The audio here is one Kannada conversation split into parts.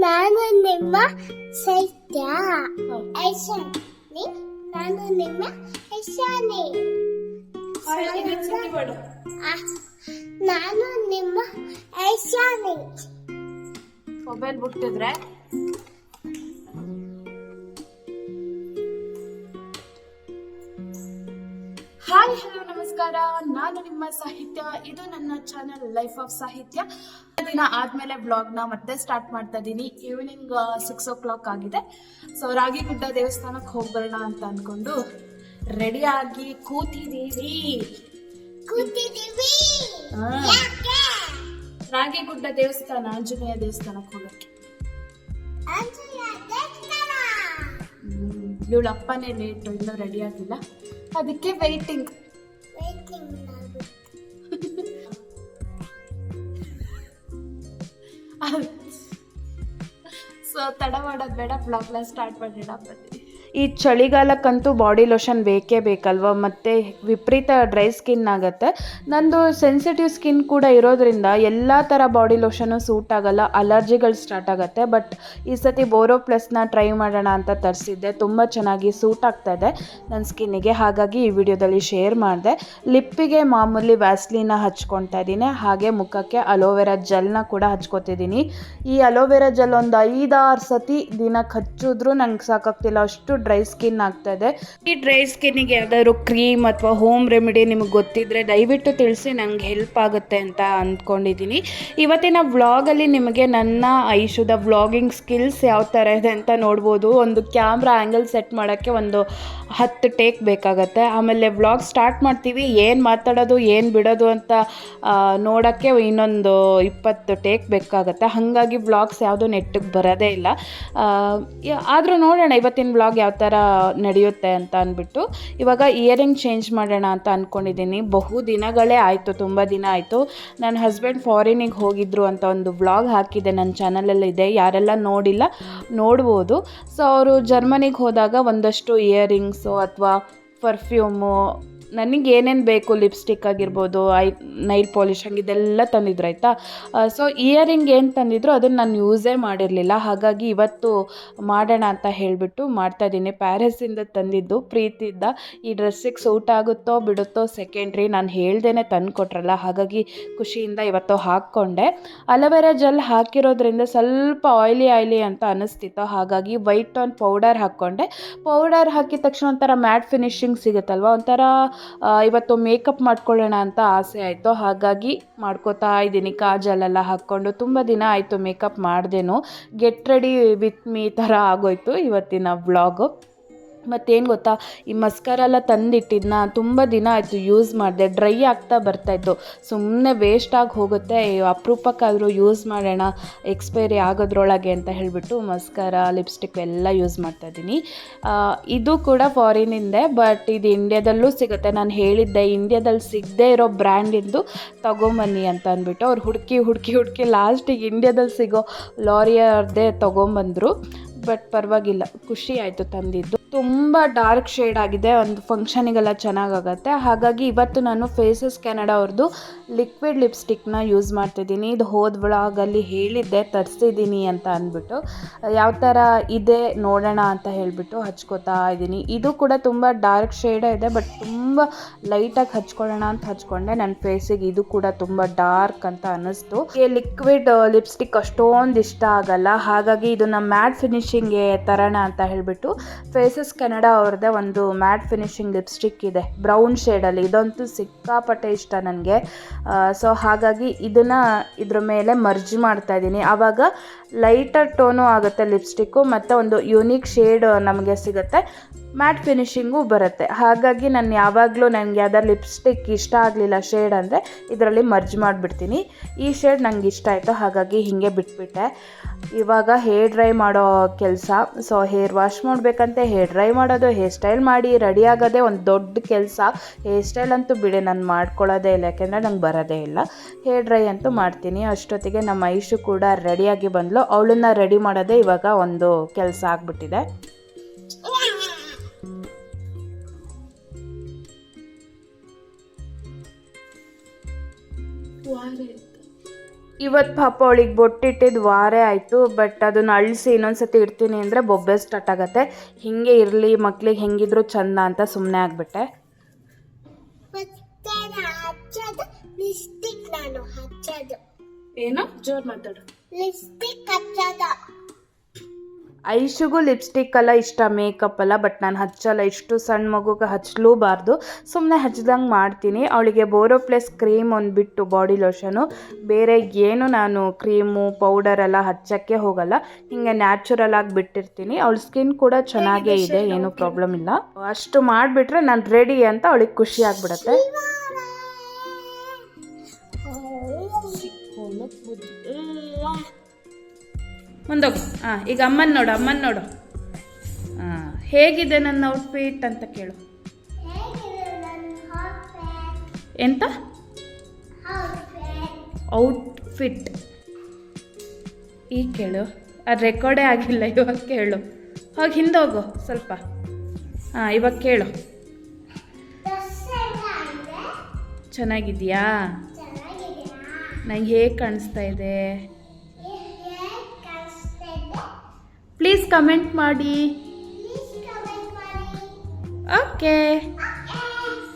ನಾನು ನಿಮ್ಮ ಸೈತ್ಯ ಐಶಾನಿ. ನಾನು ನಿಮ್ಮ ಐಶಾನಿ. ನಾನು ನಿಮ್ಮ ಐಶಾನಿ. ಮೊಬೈಲ್ ಬಿಟ್ಟಿದ್ರೆ ಹಾಯ್ ಹಲೋ ನಮಸ್ಕಾರ, ನಾನು ನಿಮ್ಮ ಸಾಹಿತ್ಯ. ಇದು ನನ್ನ ಚಾನೆಲ್ ಲೈಫ್ ಆಫ್ ಸಾಹಿತ್ಯ. ದಿನ ಆದ್ಮೇಲೆ ಬ್ಲಾಗ್ನ ಮತ್ತೆ ಸ್ಟಾರ್ಟ್ ಮಾಡ್ತಾ ಇದ್ದೀನಿ. ಈವ್ನಿಂಗ್ 6 o'clock ಆಗಿದೆ. ಸೊ ರಾಗಿಗುಡ್ಡ ದೇವಸ್ಥಾನಕ್ಕೆ ಹೋಗ್ಬರೋಣ ಅಂತ ಅನ್ಕೊಂಡು ರೆಡಿ ಆಗಿ ಕೂತಿದ್ದೀವಿ. ರಾಗಿಗುಡ್ಡ ದೇವಸ್ಥಾನ, ಆಂಜನೇಯ ದೇವಸ್ಥಾನಕ್ಕೆ ಹೋಗಕ್ಕೆ. ಇವಳ ಅಪ್ಪನೇ ಲೇಟು, ಇನ್ನೂ ರೆಡಿ ಆಗಿಲ್ಲ, ಅದಕ್ಕೆ ವೈಟಿಂಗ್. ಸೊ ತಡ ಮಾಡೋದು ಬೇಡ, ಬ್ಲಾಗ್ನ ಸ್ಟಾರ್ಟ್ ಮಾಡೋಣ ಬನ್ನಿ. ಈ ಚಳಿಗಾಲಕ್ಕಂತೂ ಬಾಡಿ ಲೋಷನ್ ಬೇಕೇ ಬೇಕಲ್ವ, ಮತ್ತು ವಿಪರೀತ ಡ್ರೈ ಸ್ಕಿನ್ ಆಗುತ್ತೆ. ನಂದು ಸೆನ್ಸಿಟಿವ್ ಸ್ಕಿನ್ ಕೂಡ ಇರೋದ್ರಿಂದ ಎಲ್ಲ ಥರ ಬಾಡಿ ಲೋಷನು ಸೂಟ್ ಆಗಲ್ಲ, ಅಲರ್ಜಿಗಳು ಸ್ಟಾರ್ಟ್ ಆಗುತ್ತೆ. ಬಟ್ ಈ ಸತಿ ಬೋರೋಪ್ಲಸ್ನ ಟ್ರೈ ಮಾಡೋಣ ಅಂತ ತರಿಸಿದ್ದೆ, ತುಂಬ ಚೆನ್ನಾಗಿ ಸೂಟ್ ಆಗ್ತಾಯಿದೆ ನನ್ನ ಸ್ಕಿನ್ನಿಗೆ. ಹಾಗಾಗಿ ಈ ವಿಡಿಯೋದಲ್ಲಿ ಶೇರ್ ಮಾಡಿದೆ. ಲಿಪ್ಪಿಗೆ ಮಾಮೂಲಿ ವ್ಯಾಸ್ಲಿನ ಹಚ್ಕೊತಾ ಇದ್ದೀನಿ, ಹಾಗೆ ಮುಖಕ್ಕೆ ಅಲೋವೆರಾ ಜೆಲ್ನ ಕೂಡ ಹಚ್ಕೊತಿದ್ದೀನಿ. ಈ ಅಲೋವೆರಾ ಜೆಲ್ ಒಂದು 5-6 ಸತಿ ದಿನಕ್ಕೆ ಹಚ್ಚಿದ್ರೂ ನಂಗೆ ಸಾಕಾಗ್ತಿಲ್ಲ, ಅಷ್ಟು ಡ್ರೈ ಸ್ಕಿನ್ ಆಗ್ತಾ ಇದೆ. ಈ ಡ್ರೈ ಸ್ಕಿನ್ನಿಗೆ ಯಾವ್ದಾದ್ರು ಕ್ರೀಮ್ ಅಥವಾ ಹೋಮ್ ರೆಮಿಡಿ ನಿಮಗೆ ಗೊತ್ತಿದ್ರೆ ದಯವಿಟ್ಟು ತಿಳಿಸಿ, ನಂಗೆ ಹೆಲ್ಪ್ ಆಗುತ್ತೆ ಅಂತ ಅಂದ್ಕೊಂಡಿದ್ದೀನಿ. ಇವತ್ತಿನ ವ್ಲಾಗಲ್ಲಿ ನಿಮಗೆ ನನ್ನ ಐಶುದ ವ್ಲಾಗಿಂಗ್ ಸ್ಕಿಲ್ಸ್ ಯಾವ ಥರ ಇದೆ ಅಂತ ನೋಡ್ಬೋದು. ಒಂದು ಕ್ಯಾಮ್ರಾ ಆ್ಯಂಗಲ್ ಸೆಟ್ ಮಾಡೋಕ್ಕೆ ಒಂದು 10 ಟೇಕ್ ಬೇಕಾಗತ್ತೆ. ಆಮೇಲೆ ವ್ಲಾಗ್ ಸ್ಟಾರ್ಟ್ ಮಾಡ್ತೀವಿ, ಏನು ಮಾತಾಡೋದು ಏನು ಬಿಡೋದು ಅಂತ ನೋಡೋಕ್ಕೆ ಇನ್ನೊಂದು 20 ಟೇಕ್ ಬೇಕಾಗತ್ತೆ. ಹಾಗಾಗಿ ವ್ಲಾಗ್ಸ್ ಯಾವುದೂ ನೆಟ್ಟಿಗೆ ಬರೋದೇ ಇಲ್ಲ. ಆದರೂ ನೋಡೋಣ ಇವತ್ತಿನ ವ್ಲಾಗ್ ಯಾವ ಥರ ನಡೆಯುತ್ತೆ ಅಂತ ಅಂದ್ಬಿಟ್ಟು. ಇವಾಗ ಇಯರಿಂಗ್ ಚೇಂಜ್ ಮಾಡೋಣ ಅಂತ ಅಂದ್ಕೊಂಡಿದ್ದೀನಿ. ಬಹು ದಿನಗಳೇ ಆಯಿತು, ತುಂಬ ದಿನ ಆಯಿತು. ನನ್ನ ಹಸ್ಬೆಂಡ್ ಫಾರಿನಿಗೆ ಹೋಗಿದ್ರು ಅಂತ ಒಂದು ವ್ಲಾಗ್ ಹಾಕಿದೆ, ನನ್ನ ಚಾನಲಲ್ಲಿ ಇದೆ, ಯಾರೆಲ್ಲ ನೋಡಿಲ್ಲ ನೋಡ್ಬೋದು. ಸೊ ಅವರು ಜರ್ಮನಿಗೆ ಹೋದಾಗ ಒಂದಷ್ಟು ಇಯರಿಂಗ್ಸು ಅಥವಾ ಪರ್ಫ್ಯೂಮು, ನನಗೆ ಏನೇನು ಬೇಕು, ಲಿಪ್ಸ್ಟಿಕ್ ಆಗಿರ್ಬೋದು, ನೈಲ್ ಪಾಲಿಶ್ ಹಂಗಿದೆಲ್ಲ ತಂದಿದ್ರು ಆಯಿತಾ. ಸೊ ಇಯರಿಂಗ್ ಏನು ತಂದಿದ್ರು ಅದನ್ನು ನಾನು ಯೂಸೇ ಮಾಡಿರಲಿಲ್ಲ, ಹಾಗಾಗಿ ಇವತ್ತು ಮಾಡೋಣ ಅಂತ ಹೇಳಿಬಿಟ್ಟು ಮಾಡ್ತಾಯಿದ್ದೀನಿ. ಪ್ಯಾರಿಸ್ಸಿಂದ ತಂದಿದ್ದು, ಪ್ರೀತಿಯಿಂದ. ಈ ಡ್ರೆಸ್ಸಿಗೆ ಸೂಟ್ ಆಗುತ್ತೋ ಬಿಡುತ್ತೋ ಸೆಕೆಂಡ್ರಿ, ನಾನು ಹೇಳ್ದೇ ತಂದು ಕೊಟ್ರಲ್ಲ, ಹಾಗಾಗಿ ಖುಷಿಯಿಂದ ಇವತ್ತು ಹಾಕ್ಕೊಂಡೆ. ಅಲೋವೆರಾ ಜೆಲ್ ಹಾಕಿರೋದ್ರಿಂದ ಸ್ವಲ್ಪ ಆಯ್ಲಿ ಅಂತ ಅನ್ನಿಸ್ತಿತ್ತು, ಹಾಗಾಗಿ ವೈಟ್ ಟೋನ್ ಪೌಡರ್ ಹಾಕ್ಕೊಂಡೆ. ಪೌಡರ್ ಹಾಕಿದ ತಕ್ಷಣ ಒಂಥರ ಮ್ಯಾಟ್ ಫಿನಿಶಿಂಗ್ ಸಿಗುತ್ತಲ್ವ, ಒಂಥರ ಇವತ್ತು ಮೇಕಪ್ ಮಾಡ್ಕೊಳ್ಳೋಣ ಅಂತ ಆಸೆ ಆಯಿತು, ಹಾಗಾಗಿ ಮಾಡ್ಕೋತಾ ಇದ್ದೀನಿ. ಕಾಜಲೆಲ್ಲ ಹಾಕ್ಕೊಂಡು ತುಂಬ ದಿನ ಆಯಿತು ಮೇಕಪ್ ಮಾಡ್ದೇನು. ಗೆಟ್ ರೆಡಿ ವಿತ್ ಮೀ ಥರ ಆಗೋಯ್ತು ಇವತ್ತಿನ ವ್ಲಾಗು. ಮತ್ತೇನು ಗೊತ್ತಾ, ಈ ಮಸ್ಕಾರ ಎಲ್ಲ ತಂದಿಟ್ಟಿದ್ನ ತುಂಬ ದಿನ ಆಯಿತು ಯೂಸ್ ಮಾಡಿದೆ, ಡ್ರೈ ಆಗ್ತಾ ಬರ್ತಾಯಿತ್ತು. ಸುಮ್ಮನೆ ವೇಸ್ಟಾಗಿ ಹೋಗುತ್ತೆ, ಅಪರೂಪಕ್ಕಾದರೂ ಯೂಸ್ ಮಾಡೋಣ ಎಕ್ಸ್ಪೈರಿ ಆಗೋದ್ರೊಳಗೆ ಅಂತ ಹೇಳಿಬಿಟ್ಟು ಮಸ್ಕಾರ, ಲಿಪ್ಸ್ಟಿಕ್ ಎಲ್ಲ ಯೂಸ್ ಮಾಡ್ತಾಯಿದ್ದೀನಿ. ಇದು ಕೂಡ ಫಾರಿನಿಂದೆ, ಬಟ್ ಇದು ಇಂಡಿಯಾದಲ್ಲೂ ಸಿಗುತ್ತೆ. ನಾನು ಹೇಳಿದ್ದೆ ಇಂಡಿಯಾದಲ್ಲಿ ಸಿಗದೇ ಇರೋ ಬ್ರ್ಯಾಂಡಿಂದು ತೊಗೊಂಬನ್ನಿ ಅಂತ ಅಂದ್ಬಿಟ್ಟು. ಅವ್ರು ಹುಡುಕಿ ಲಾಸ್ಟಿಗೆ ಇಂಡಿಯಾದಲ್ಲಿ ಸಿಗೋ ಲಾರಿಯರ್ದೇ ತೊಗೊಂಬಂದರು. ಬಟ್ ಪರವಾಗಿಲ್ಲ, ಖುಷಿ ಆಯಿತು ತಂದಿದ್ದು. ತುಂಬ ಡಾರ್ಕ್ ಶೇಡ್ ಆಗಿದೆ, ಒಂದು ಫಂಕ್ಷನಿಗೆಲ್ಲ ಚೆನ್ನಾಗಾಗತ್ತೆ. ಹಾಗಾಗಿ ಇವತ್ತು ನಾನು ಫೇಸಸ್ ಕೆನಡಾ ಅವ್ರದ್ದು ಲಿಕ್ವಿಡ್ ಲಿಪ್ಸ್ಟಿಕ್ನ ಯೂಸ್ ಮಾಡ್ತಿದ್ದೀನಿ. ಇದು ಹೋದ ವ್ಲಾಗಲ್ಲಿ ಹೇಳಿದ್ದೆ ತರಿಸಿದ್ದೀನಿ ಅಂತ ಅಂದ್ಬಿಟ್ಟು. ಯಾವ ಥರ ಇದೆ ನೋಡೋಣ ಅಂತ ಹೇಳಿಬಿಟ್ಟು ಹಚ್ಕೋತಾ ಇದ್ದೀನಿ. ಇದು ಕೂಡ ತುಂಬ ಡಾರ್ಕ್ ಶೇಡೇ ಇದೆ, ಬಟ್ ತುಂಬ ಲೈಟಾಗಿ ಹಚ್ಕೊಳ್ಳೋಣ ಅಂತ ಹಚ್ಕೊಂಡೆ. ನನ್ನ ಫೇಸಿಗೆ ಇದು ಕೂಡ ತುಂಬ ಡಾರ್ಕ್ ಅಂತ ಅನ್ನಿಸ್ತು. ಈ ಲಿಕ್ವಿಡ್ ಲಿಪ್ಸ್ಟಿಕ್ ಅಷ್ಟೊಂದು ಇಷ್ಟ ಆಗಲ್ಲ, ಹಾಗಾಗಿ ಇದನ್ನು ಮ್ಯಾಟ್ ಫಿನಿಶಿಂಗ್ಗೆ ತರೋಣ ಅಂತ ಹೇಳಿಬಿಟ್ಟು ಫೇಸಸ್ ಕೆನಡಾ ಅವ್ರದ್ದೇ ಒಂದು ಮ್ಯಾಟ್ ಫಿನಿಶಿಂಗ್ ಲಿಪ್ಸ್ಟಿಕ್ ಇದೆ ಬ್ರೌನ್ ಶೇಡಲ್ಲಿ. ಇದಂತೂ ಸಿಕ್ಕಾಪಟ್ಟೆ ಇಷ್ಟ ನನಗೆ. ಸೊ ಹಾಗಾಗಿ ಇದನ್ನು ಇದ್ರ ಮೇಲೆ ಮರ್ಜ್ ಮಾಡ್ತಾ ಇದ್ದೀನಿ. ಆವಾಗ ಲೈಟರ್ ಟೋನು ಆಗುತ್ತೆ ಲಿಪ್ಸ್ಟಿಕ್ಕು, ಮತ್ತು ಒಂದು ಯೂನಿಕ್ ಶೇಡ್ ನಮಗೆ ಸಿಗುತ್ತೆ, ಮ್ಯಾಟ್ ಫಿನಿಶಿಂಗು ಬರುತ್ತೆ. ಹಾಗಾಗಿ ನಾನು ಯಾವಾಗಲೂ ನನಗೆ ಯಾವ್ದಾರು ಲಿಪ್ಸ್ಟಿಕ್ ಇಷ್ಟ ಆಗಲಿಲ್ಲ ಶೇಡ್ ಅಂದರೆ ಇದರಲ್ಲಿ ಮರ್ಜ್ ಮಾಡಿಬಿಡ್ತೀನಿ. ಈ ಶೇಡ್ ನನಗೆ ಇಷ್ಟ ಆಯಿತು, ಹಾಗಾಗಿ ಹೀಗೆ ಬಿಟ್ಬಿಟ್ಟೆ. ಇವಾಗ ಹೇರ್ ಡ್ರೈ ಮಾಡೋ ಕೆಲಸ. ಸೊ ಹೇರ್ ವಾಶ್ ಮಾಡಬೇಕಂತೆ, ಹೇರ್ ಡ್ರೈ ಮಾಡೋದು, ಹೇರ್ ಸ್ಟೈಲ್ ಮಾಡಿ ರೆಡಿ ಆಗೋದೇ ಒಂದು ದೊಡ್ಡ ಕೆಲಸ. ಹೇರ್ ಸ್ಟೈಲ್ ಅಂತೂ ಬಿಡಿ, ನಾನು ಮಾಡ್ಕೊಳ್ಳೋದೇ ಇಲ್ಲ, ಯಾಕೆಂದರೆ ನಂಗೆ ಬರೋದೇ ಇಲ್ಲ. ಹೇರ್ ಡ್ರೈ ಅಂತೂ ಮಾಡ್ತೀನಿ. ಅಷ್ಟೊತ್ತಿಗೆ ನಮ್ಮ ಐಶು ಕೂಡ ರೆಡಿಯಾಗಿ ಬಂದಳು. ಅವಳನ್ನು ರೆಡಿ ಮಾಡೋದೇ ಇವಾಗ ಒಂದು ಕೆಲಸ ಆಗಿಬಿಟ್ಟಿದೆ. ಇವತ್ತು ಪಾಪ ಅವಳಿಗೆ ಬೊಟ್ಟಿಟ್ಟಿದ್ದು ವಾರೇ ಆಯಿತು. ಬಟ್ ಅದನ್ನು ಅಳಿಸಿ ಇನ್ನೊಂದ್ಸತಿ ಇಡ್ತೀನಿ ಅಂದರೆ ಬೊಬ್ಬೆ ಸ್ಟಾರ್ಟ್ ಆಗುತ್ತೆ. ಹೀಗೆ ಇರಲಿ ಮಕ್ಳಿಗೆ ಹೆಂಗಿದ್ರು ಚಂದ ಅಂತ ಸುಮ್ಮನೆ ಆಗಿಬಿಟ್ಟೆ. ಮತ್ತೆ ಹಚ್ಚೋದು ಲಿಪ್ಸ್ಟಿಕ್ ನಾನು ಹಚ್ಚೋದು. ಏನೋ ಜೋರು ಮಾತಾಡು. ಲಿಪ್ಸ್ಟಿಕ್ ಹಚ್ಚೋದು. ಐಶುಗೂ ಲಿಪ್ಸ್ಟಿಕ್ ಎಲ್ಲ ಇಷ್ಟ, ಮೇಕಪ್ ಎಲ್ಲ. ಬಟ್ ನಾನು ಹಚ್ಚಲ್ಲ, ಇಷ್ಟು ಸಣ್ಣ ಮಗುಗೆ ಹಚ್ಚಲೂಬಾರ್ದು. ಸುಮ್ಮನೆ ಹಚ್ದಂಗೆ ಮಾಡ್ತೀನಿ. ಅವಳಿಗೆ ಬೋರೋಪ್ಲಸ್ ಕ್ರೀಮ್ ಒಂದು ಬಿಟ್ಟು ಬಾಡಿ ಲೋಷನು, ಬೇರೆ ಏನು ನಾನು ಕ್ರೀಮು ಪೌಡರ್ ಎಲ್ಲ ಹಚ್ಚೋಕ್ಕೆ ಹೋಗಲ್ಲ. ಹಿಂಗೆ ನ್ಯಾಚುರಲ್ ಆಗಿ ಬಿಟ್ಟಿರ್ತೀನಿ. ಅವಳ ಸ್ಕಿನ್ ಕೂಡ ಚೆನ್ನಾಗೇ ಇದೆ, ಏನೂ ಪ್ರಾಬ್ಲಮ್ ಇಲ್ಲ. ಅಷ್ಟು ಮಾಡಿಬಿಟ್ರೆ ನಾನು ರೆಡಿ ಅಂತ ಅವಳಿಗೆ ಖುಷಿ ಆಗಿಬಿಡತ್ತೆ. ಮುಂದೋಗು. ಈಗ ಅಮ್ಮನ ನೋಡು. ಹೇಗಿದೆ ನನ್ನ ಔಟ್ಫಿಟ್ ಅಂತ ಕೇಳು. ಎಂತ ಔಟ್ಫಿಟ್ ಈಗ ಕೇಳು. ಅದು ರೆಕಾರ್ಡೇ ಆಗಿಲ್ಲ, ಇವಾಗ ಕೇಳು. ಹೋಗಿ ಹಿಂದೋಗು ಸ್ವಲ್ಪ. ಇವಾಗ ಕೇಳು. ಚೆನ್ನಾಗಿದೆಯಾ? ನಂಗೆ ಹೇಗೆ ಕಾಣಿಸ್ತಾ ಇದೆ? ಪ್ಲೀಸ್ ಕಮೆಂಟ್ ಮಾಡಿ. ಓಕೆ,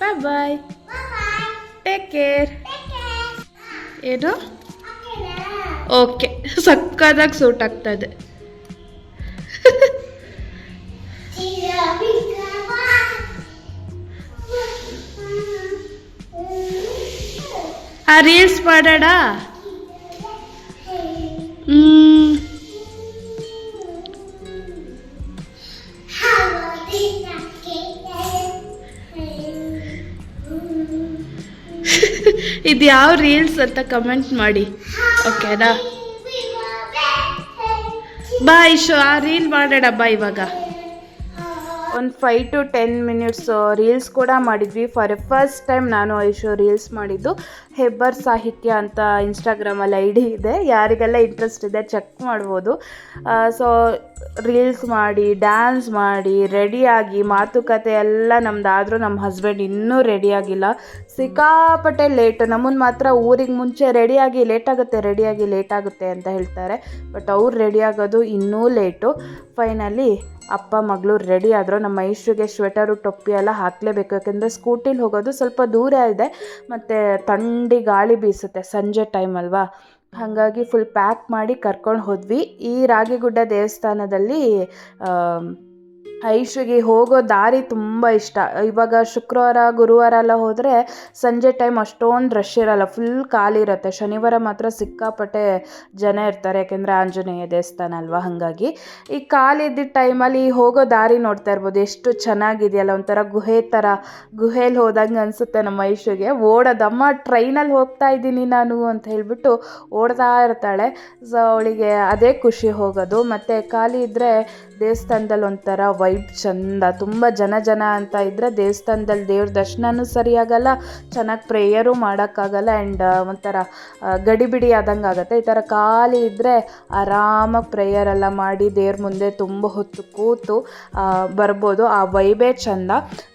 ಬಾಯ್ ಬಾಯ್, ಟೇಕ್ ಕೇರ್. ಏನು? ಓಕೆ, ಸಕ್ಕದಾಗಿ ಸೂಟ್ ಆಗ್ತಾ ಇದೆ. ರೀಲ್ಸ್ ಮಾಡೋಣ. ಇದು ಯಾವ ರೀಲ್ಸ್ ಅಂತ ಕಮೆಂಟ್ ಮಾಡಿ, ಓಕೆನಾ? ಬಾ ಇಶು, ಆ ರೀಲ್ ಮಾಡೋಣ ಬಾ. ಇವಾಗ ಒಂದು 5 to 10 minutes ರೀಲ್ಸ್ ಕೂಡ ಮಾಡಿದ್ವಿ. ಫಸ್ಟ್ ಟೈಮ್ ನಾನು ಐಶು ರೀಲ್ಸ್ ಮಾಡಿದ್ದು. ಹೆಬ್ಬರ್ ಸಾಹಿತ್ಯ ಅಂತ ಇನ್ಸ್ಟಾಗ್ರಾಮಲ್ಲಿ ID ಇದೆ, ಯಾರಿಗೆಲ್ಲ ಇಂಟ್ರೆಸ್ಟ್ ಇದೆ ಚೆಕ್ ಮಾಡ್ಬೋದು. ಸೊ ರೀಲ್ಸ್ ಮಾಡಿ, ಡ್ಯಾನ್ಸ್ ಮಾಡಿ, ರೆಡಿಯಾಗಿ, ಮಾತುಕತೆ ಎಲ್ಲ ನಮ್ಮದಾದರೂ ನಮ್ಮ ಹಸ್ಬೆಂಡ್ ಇನ್ನೂ ರೆಡಿಯಾಗಿಲ್ಲ. ಸಿಕ್ಕಾಪಟ್ಟೆ ಲೇಟು. ನಮ್ಮನ್ನು ಮಾತ್ರ ಊರಿಗೆ ಮುಂಚೆ ರೆಡಿಯಾಗಿ ಲೇಟ್ ಆಗುತ್ತೆ ಅಂತ ಹೇಳ್ತಾರೆ. ಬಟ್ ಅವ್ರು ರೆಡಿಯಾಗೋದು ಇನ್ನೂ ಲೇಟು. ಫೈನಲಿ ಅಪ್ಪ ಮಗಳು ರೆಡಿ ಆದರು. ನಮ್ಮ ಐಶ್ವರ್ಗೆ ಸ್ವೆಟರು ಟೊಪ್ಪಿ ಎಲ್ಲ ಹಾಕಲೇಬೇಕು, ಯಾಕೆಂದರೆ ಸ್ಕೂಟಿಲಿ ಹೋಗೋದು ಸ್ವಲ್ಪ ದೂರ ಇದೆ ಮತ್ತು ಥಂಡಿ ಗಾಳಿ ಬೀಸುತ್ತೆ, ಸಂಜೆ ಟೈಮ್ ಅಲ್ವಾ. ಹಾಗಾಗಿ ಫುಲ್ ಪ್ಯಾಕ್ ಮಾಡಿ ಕರ್ಕೊಂಡು ಹೋದ್ವಿ. ಈ ರಾಗಿಗುಡ್ಡ ದೇವಸ್ಥಾನದಲ್ಲಿ ಐಶುಗೆ ಹೋಗೋ ದಾರಿ ತುಂಬ ಇಷ್ಟ. ಇವಾಗ ಶುಕ್ರವಾರ ಗುರುವಾರ ಎಲ್ಲ ಹೋದರೆ ಸಂಜೆ ಟೈಮ್ ಅಷ್ಟೊಂದು ರಶ್ ಇರಲ್ಲ, ಫುಲ್ ಖಾಲಿ ಇರುತ್ತೆ. ಶನಿವಾರ ಮಾತ್ರ ಸಿಕ್ಕಾಪಟ್ಟೆ ಜನ ಇರ್ತಾರೆ, ಯಾಕೆಂದರೆ ಆಂಜನೇಯ ದೇವಸ್ಥಾನ ಅಲ್ವಾ. ಹಾಗಾಗಿ ಈ ಖಾಲಿ ಇದ್ದಿದ್ದ ಟೈಮಲ್ಲಿ ಹೋಗೋ ದಾರಿ ನೋಡ್ತಾ ಇರ್ಬೋದು, ಎಷ್ಟು ಚೆನ್ನಾಗಿದೆಯಲ್ಲ. ಒಂಥರ ಗುಹೆಯಲ್ಲಿ ಹೋದಂಗೆ ಅನಿಸುತ್ತೆ. ನಮ್ಮ ಐಶುಗೆ ಓಡೋದಮ್ಮ ಟ್ರೈನಲ್ಲಿ ಹೋಗ್ತಾ ಇದ್ದೀನಿ ನಾನು ಅಂತ ಹೇಳಿಬಿಟ್ಟು ಓಡ್ತಾ ಇರ್ತಾಳೆ. ಸೊ ಅವಳಿಗೆ ಅದೇ ಖುಷಿ ಹೋಗೋದು. ಮತ್ತು ಖಾಲಿ ಇದ್ದರೆ ದೇವಸ್ಥಾನದಲ್ಲಿ ಒಂಥರ ವೈಬ್ ಚಂದ. ತುಂಬ ಜನ ಅಂತ ಇದ್ದರೆ ದೇವಸ್ಥಾನದಲ್ಲಿ ದೇವ್ರ ದರ್ಶನನೂ ಸರಿಯಾಗಲ್ಲ, ಚೆನ್ನಾಗಿ ಪ್ರೇಯರು ಮಾಡೋಕ್ಕಾಗಲ್ಲ. ಆ್ಯಂಡ್ ಒಂಥರ ಗಡಿಬಿಡಿ ಆದಂಗೆ ಆಗುತ್ತೆ. ಈ ಥರ ಖಾಲಿ ಇದ್ದರೆ ಆರಾಮಾಗಿ ಪ್ರೇಯರೆಲ್ಲ ಮಾಡಿ ದೇವ್ರ ಮುಂದೆ ತುಂಬ ಹೊತ್ತು ಕೂತು ಬರ್ಬೋದು. ಆ ವೈಬೇ ಚಂದ.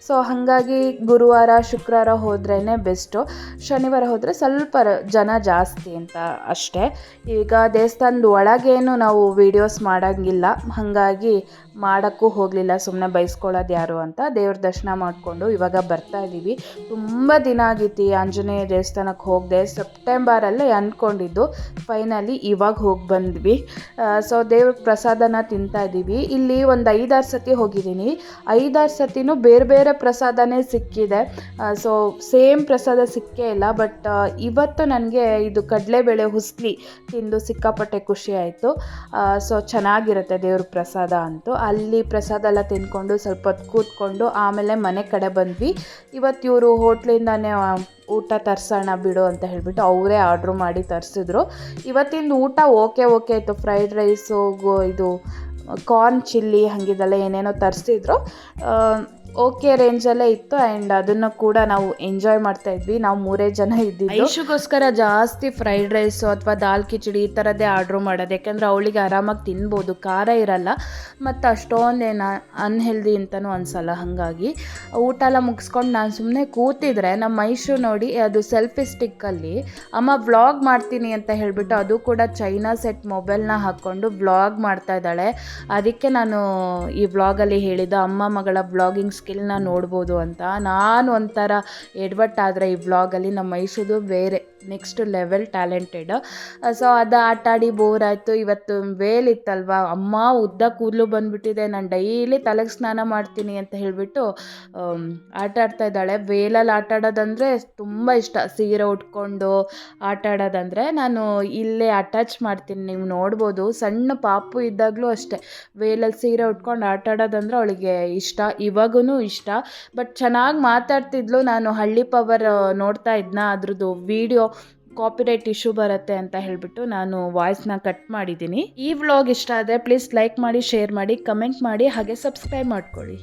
ಸೊ ಹಾಗಾಗಿ ಗುರುವಾರ ಶುಕ್ರವಾರ ಹೋದ್ರೇ ಬೆಸ್ಟು. ಶನಿವಾರ ಹೋದರೆ ಸ್ವಲ್ಪ ಜನ ಜಾಸ್ತಿ ಅಂತ ಅಷ್ಟೇ. ಈಗ ದೇವಸ್ಥಾನದ ಒಳಗೇನು ನಾವು ವೀಡಿಯೋಸ್ ಮಾಡೋಂಗಿಲ್ಲ, ಹಾಗಾಗಿ ಮಾಡೋಕ್ಕೂ ಹೋಗಲಿಲ್ಲ. ಸುಮ್ಮನೆ ಬೈಸ್ಕೊಳ್ಳೋದು ಯಾರು ಅಂತ ದೇವ್ರ ದರ್ಶನ ಮಾಡಿಕೊಂಡು ಇವಾಗ ಬರ್ತಾ ಇದ್ದೀವಿ. ತುಂಬ ದಿನ ಆಗಿತ್ತು ಈ ಆಂಜನೇಯ ದೇವಸ್ಥಾನಕ್ಕೆ ಹೋಗದೆ. ಸೆಪ್ಟೆಂಬರಲ್ಲೇ ಅಂದ್ಕೊಂಡಿದ್ದು, ಫೈನಲಿ ಇವಾಗ ಹೋಗಿ ಬಂದ್ವಿ. ಸೊ ದೇವ್ರ ಪ್ರಸಾದನ ತಿಂತಾ ಇದ್ದೀವಿ. ಇಲ್ಲಿ ಒಂದು 5-6 ಸತಿ ಹೋಗಿದ್ದೀನಿ. 5-6 ಸತಿನೂ ಬೇರೆ ಪ್ರಸಾದನೇ ಸಿಕ್ಕಿದೆ. ಸೊ ಸೇಮ್ ಪ್ರಸಾದ ಸಿಕ್ಕೇ ಇಲ್ಲ. ಬಟ್ ಇವತ್ತು ನನಗೆ ಇದು ಕಡಲೆಬೇಳೆ ಹುಸ್ಲಿ ತಿಂದು ಸಿಕ್ಕಾಪಟ್ಟೆ ಖುಷಿ ಆಯಿತು. ಸೊ ಚೆನ್ನಾಗಿರುತ್ತೆ ದೇವ್ರ ಪ್ರಸಾದ ಅಂತೂ. ಅಲ್ಲಿ ಪ್ರಸಾದ ಎಲ್ಲ ತಿಂದ್ಕೊಂಡು ಸ್ವಲ್ಪ ಹೊತ್ತು ಕೂತ್ಕೊಂಡು ಆಮೇಲೆ ಮನೆ ಕಡೆ ಬಂದ್ವಿ. ಇವತ್ತು ಇವರು ಹೋಟ್ಲಿಂದಾನೇ ಊಟ ತರಿಸೋಣ ಬಿಡು ಅಂತ ಹೇಳಿಬಿಟ್ಟು ಅವರೇ ಆರ್ಡ್ರ್ ಮಾಡಿ ತರಿಸಿದ್ರು. ಇವತ್ತಿಂದು ಊಟ ಓಕೆ ಇತ್ತು. ಫ್ರೈಡ್ ರೈಸು, ಇದು ಕಾರ್ನ್ ಚಿಲ್ಲಿ ಹಾಗಿದೆಲ್ಲ ಏನೇನೋ ತರಿಸಿದ್ರು. ಓಕೆ ರೇಂಜಲ್ಲೇ ಇತ್ತು ಆ್ಯಂಡ್ ಅದನ್ನು ಕೂಡ ನಾವು ಎಂಜಾಯ್ ಮಾಡ್ತಾ ಇದ್ವಿ. ನಾವು 3 ಜನ ಇದ್ದಿದ್ದು. ಐಶುಗೋಸ್ಕರ ಜಾಸ್ತಿ ಫ್ರೈಡ್ ರೈಸು ಅಥವಾ ದಾಲ್ ಕಿಚಡಿ ಈ ಥರದ್ದೇ ಆರ್ಡ್ರ್ ಮಾಡೋದು, ಯಾಕೆಂದರೆ ಅವಳಿಗೆ ಆರಾಮಾಗಿ ತಿನ್ಬೋದು, ಖಾರ ಇರಲ್ಲ ಮತ್ತು ಅಷ್ಟೊಂದೇನು ಅನ್ಹೆಲ್ದಿ ಅಂತಲೂ ಅನಿಸಲ್ಲ. ಹಾಗಾಗಿ ಊಟ ಎಲ್ಲ ಮುಗಿಸ್ಕೊಂಡು ನಾನು ಸುಮ್ಮನೆ ಕೂತಿದ್ರೆ ನಮ್ಮ ಐಶು ನೋಡಿ ಅದು ಸೆಲ್ಫಿ ಸ್ಟಿಕ್ಕಲ್ಲಿ ಅಮ್ಮ ವ್ಲಾಗ್ ಮಾಡ್ತೀನಿ ಅಂತ ಹೇಳಿಬಿಟ್ಟು ಅದು ಕೂಡ ಚೈನಾ ಸೆಟ್ ಮೊಬೈಲ್ನ ಹಾಕ್ಕೊಂಡು ವ್ಲಾಗ್ ಮಾಡ್ತಾ ಇದ್ದಾಳೆ. ಅದಕ್ಕೆ ನಾನು ಈ ವ್ಲಾಗಲ್ಲಿ ಹೇಳಿದ ಅಮ್ಮ ಮಗಳ ವ್ಲಾಗಿಂಗ್ ಸ್ಕಿಲ್ನ ನೋಡ್ಬೋದು ಅಂತ. ನಾನು ಒಂಥರ ಎಡ್ವರ್ಟ್ ಆದರೆ ಈ ವ್ಲಾಗಲ್ಲಿ ನಮ್ಮ ಐಶುದು ಬೇರೆ ನೆಕ್ಸ್ಟ್ ಲೆವೆಲ್ ಟ್ಯಾಲೆಂಟೆಡ್. ಸೊ ಅದು ಆಟಾಡಿ ಬೋರ್ ಆಯಿತು. ಇವತ್ತು ವೇಲ್ ಇತ್ತಲ್ವ, ಅಮ್ಮ ಉದ್ದ ಕೂದಲು ಬಂದುಬಿಟ್ಟಿದೆ, ನಾನು ಡೈಲಿ ತಲೆಗೆ ಸ್ನಾನ ಮಾಡ್ತೀನಿ ಅಂತ ಹೇಳಿಬಿಟ್ಟು ಆಟ ಆಡ್ತಾ ಇದ್ದಾಳೆ. ವೇಲಲ್ಲಿ ಆಟ ಆಡೋದಂದರೆ ತುಂಬ ಇಷ್ಟ, ಸೀರೆ ಉಟ್ಕೊಂಡು ಆಟ ಆಡೋದಂದರೆ. ನಾನು ಇಲ್ಲೇ ಅಟ್ಯಾಚ್ ಮಾಡ್ತೀನಿ, ನೀವು ನೋಡ್ಬೋದು. ಸಣ್ಣ ಪಾಪು ಇದ್ದಾಗಲೂ ಅಷ್ಟೇ ವೇಲಲ್ಲಿ ಸೀರೆ ಉಟ್ಕೊಂಡು ಆಟ ಆಡೋದಂದರೆ ಅವಳಿಗೆ ಇಷ್ಟ, ಇವಾಗೂ ಇಷ್ಟ. ಬಟ್ ಚೆನ್ನಾಗಿ ಮಾತಾಡ್ತಿದ್ಲು. ನಾನು ಹಳ್ಳಿ ಪವರ್ ನೋಡ್ತಾ ಇದ್ನ, ಅದ್ರದ್ದು ವಿಡಿಯೋ ಕಾಪಿರೈಟ್ ಇಶ್ಯೂ ಬರುತ್ತೆ ಅಂತ ಹೇಳಿಬಿಟ್ಟು ನಾನು ವಾಯ್ಸ್ನ ಕಟ್ ಮಾಡಿದ್ದೀನಿ. ಈ ವ್ಲಾಗ್ ಇಷ್ಟ ಆದರೆ ಪ್ಲೀಸ್ ಲೈಕ್ ಮಾಡಿ, ಶೇರ್ ಮಾಡಿ, ಕಮೆಂಟ್ ಮಾಡಿ, ಹಾಗೆ ಸಬ್ಸ್ಕ್ರೈಬ್ ಮಾಡ್ಕೊಳ್ಳಿ.